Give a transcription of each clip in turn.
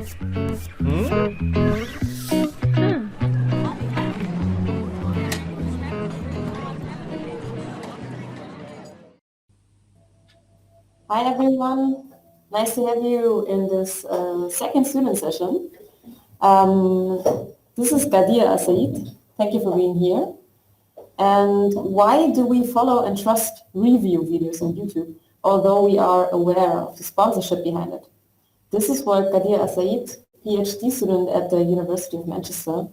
Hi everyone, nice to have you in this second student session. This is Gadia Asaid. Thank you for being here. And why do we follow and trust review videos on YouTube, although we are aware of the sponsorship behind it? This is what Gadia Asaid, PhD student at the University of Manchester,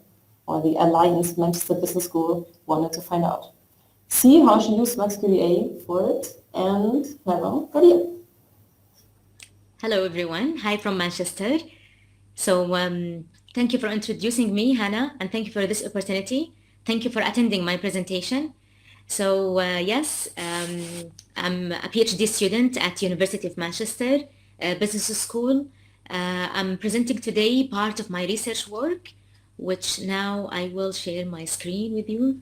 or the Alliance Manchester Business School, wanted to find out. See how she used MaxQDA for it, and hello, Gadia. Hello, everyone. Hi from Manchester. So thank you for introducing me, Hannah, and thank you for this opportunity. Thank you for attending my presentation. So yes, I'm a PhD student at University of Manchester Business School. I'm presenting today part of my research work, which now I will share my screen with you.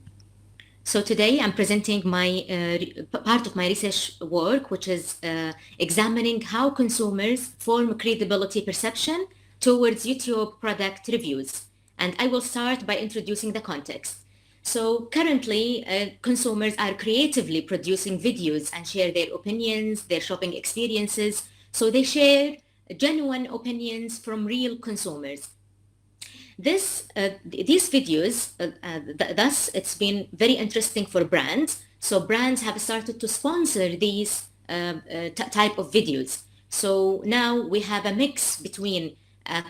So today I'm presenting my part of my research work, which is examining how consumers form credibility perception towards YouTube product reviews. And I will start by introducing the context. So currently, consumers are creatively producing videos and share their opinions, their shopping experiences. So they share genuine opinions from real consumers. These videos, thus it's been very interesting for brands. So brands have started to sponsor these type of videos. So now we have a mix between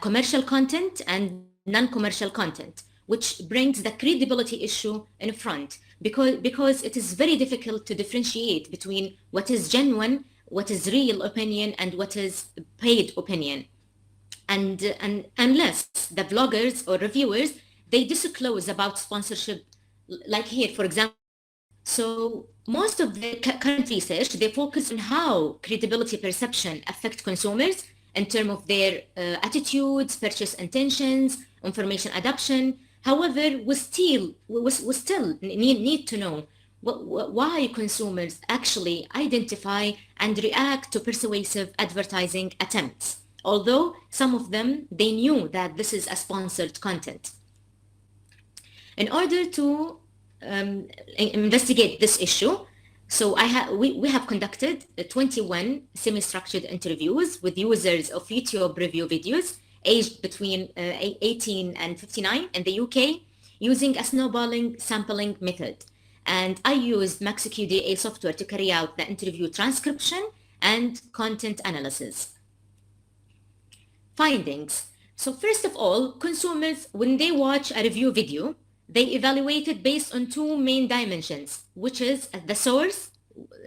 commercial content and non-commercial content, which brings the credibility issue in front because it is very difficult to differentiate between what is genuine, what is real opinion, and what is paid opinion. And unless the vloggers or reviewers, they disclose about sponsorship, like here, for example. So most of the current research, they focus on how credibility perception affect consumers in terms of their attitudes, purchase intentions, information adoption. However, we still need to know why consumers actually identify and react to persuasive advertising attempts, although some of them, they knew that this is a sponsored content. In order to investigate this issue, so we have conducted 21 semi-structured interviews with users of YouTube review videos aged between 18 and 59 in the UK using a snowballing sampling method. And I used MaxQDA software to carry out the interview transcription and content analysis. Findings. So first of all, consumers, when they watch a review video, they evaluate it based on two main dimensions, which is the source,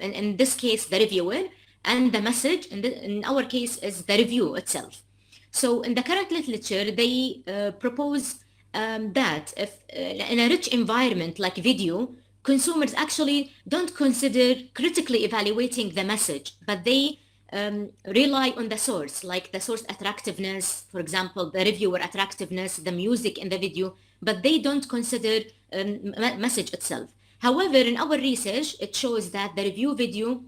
in this case, the reviewer, and the message, in our case, is the review itself. So in the current literature, they propose that if in a rich environment like video, consumers actually don't consider critically evaluating the message, but they rely on the source, like the source attractiveness, for example, the reviewer attractiveness, the music in the video, but they don't consider message itself. However, in our research, it shows that the review video,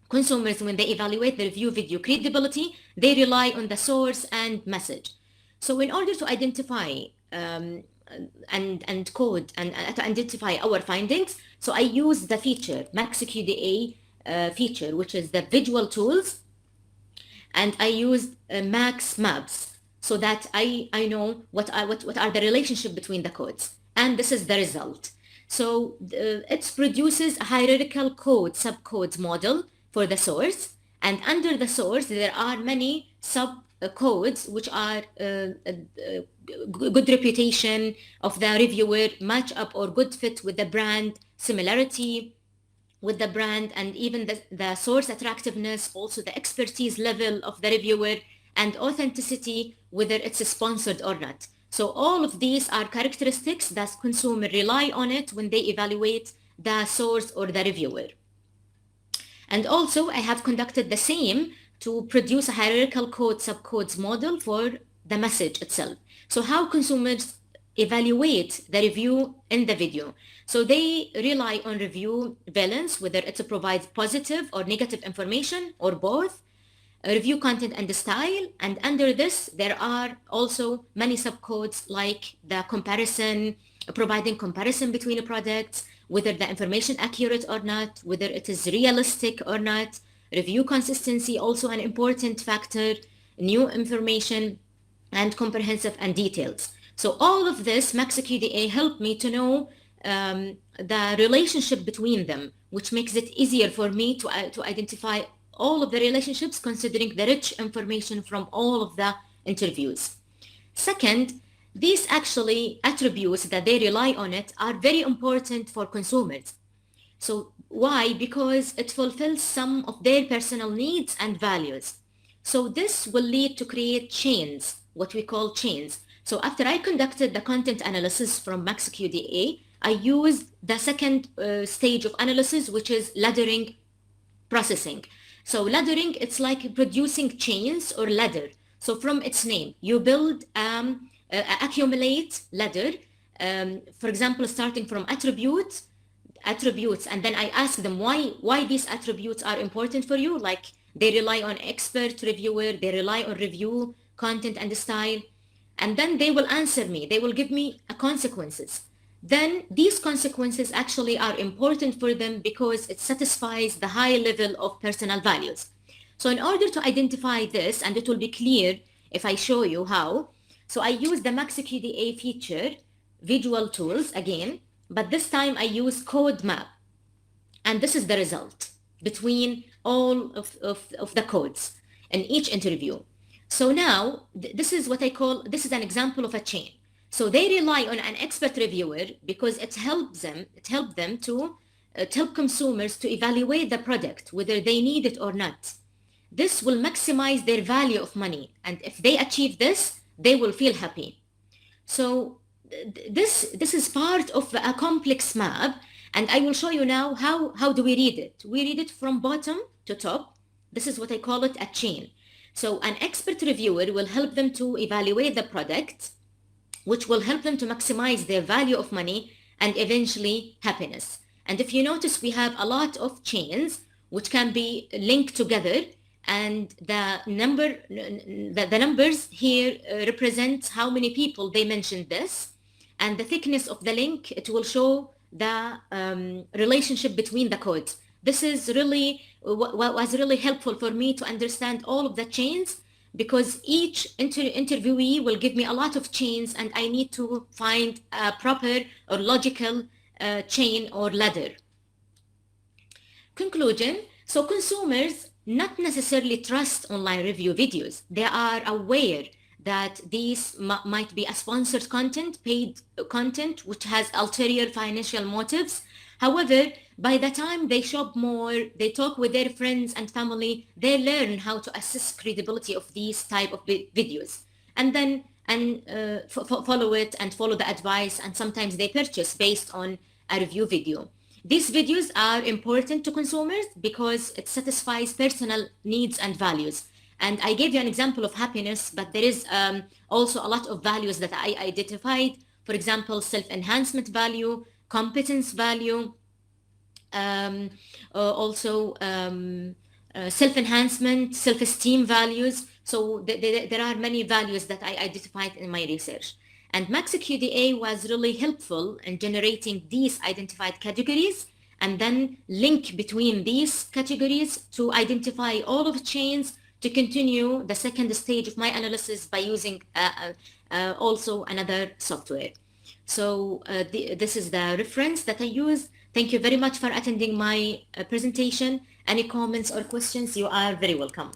consumers, when they evaluate the review video credibility, they rely on the source and message. So in order to identify and code and to identify our findings, so I use the feature, MaxQDA feature, which is the visual tools, and I used Max Maps so that I know what are the relationship between the codes, and this is the result. So it produces a hierarchical code subcodes model for the source, and under the source there are many sub codes which are good reputation of the reviewer, match up or good fit with the brand, similarity with the brand, and even the source attractiveness, also the expertise level of the reviewer, and authenticity, whether it's sponsored or not. So all of these are characteristics that consumers rely on it when they evaluate the source or the reviewer. And also I have conducted the same to produce a hierarchical code subcodes model for the message itself. So how consumers evaluate the review in the video. So they rely on review valence, whether it provides positive or negative information or both. review content and the style, and under this there are also many subcodes like the comparison, providing comparison between the products, whether the information accurate or not, whether it is realistic or not, review consistency, also an important factor, new information, and comprehensive and details. So all of this, MaxiQDA helped me to know the relationship between them, which makes it easier for me to identify all of the relationships considering the rich information from all of the interviews. Second, these actually attributes that they rely on it are very important for consumers. So why? Because it fulfills some of their personal needs and values. So this will lead to create chains, what we call chains. So after I conducted the content analysis from MaxiQDA, I used the second stage of analysis, which is laddering processing. So laddering, it's like producing chains or ladder. So from its name, you build, accumulate ladder, for example, starting from attributes, and then I ask them why these attributes are important for you, like they rely on expert reviewer, they rely on review content and style, and then they will answer me, they will give me consequences. Then these consequences actually are important for them because it satisfies the high level of personal values. So in order to identify this, and it will be clear if I show you how, so I use the MaxiQDA feature, visual tools again, but this time I use code map. And this is the result between all of the codes in each interview. So now this is what I call, this is an example of a chain. So they rely on an expert reviewer because it helps them to help consumers to evaluate the product, whether they need it or not. This will maximize their value of money. And if they achieve this, they will feel happy. So this is part of a complex map. And I will show you now how do we read it. We read it from bottom to top. This is what I call it a chain. So an expert reviewer will help them to evaluate the product, which will help them to maximize their value of money and eventually happiness. And if you notice, we have a lot of chains which can be linked together, and the numbers here represent how many people they mentioned this, and the thickness of the link, it will show the relationship between the codes. This is really what was really helpful for me to understand all of the chains, because each interviewee will give me a lot of chains and I need to find a proper or logical chain or ladder. Conclusion, so consumers not necessarily trust online review videos. They are aware that these might be a sponsored content, paid content, which has ulterior financial motives. However, by the time they shop more, they talk with their friends and family, they learn how to assess credibility of these type of videos, and then follow it and follow the advice, and sometimes they purchase based on a review video. These videos are important to consumers because it satisfies personal needs and values. And I gave you an example of happiness, but there is also a lot of values that I identified. For example, self-enhancement value, competence value, self-enhancement, self-esteem values. So there are many values that I identified in my research. And MaxiQDA was really helpful in generating these identified categories and then link between these categories to identify all of the chains to continue the second stage of my analysis by using also another software. So this is the reference that I use. Thank you very much for attending my presentation. Any comments or questions, you are very welcome.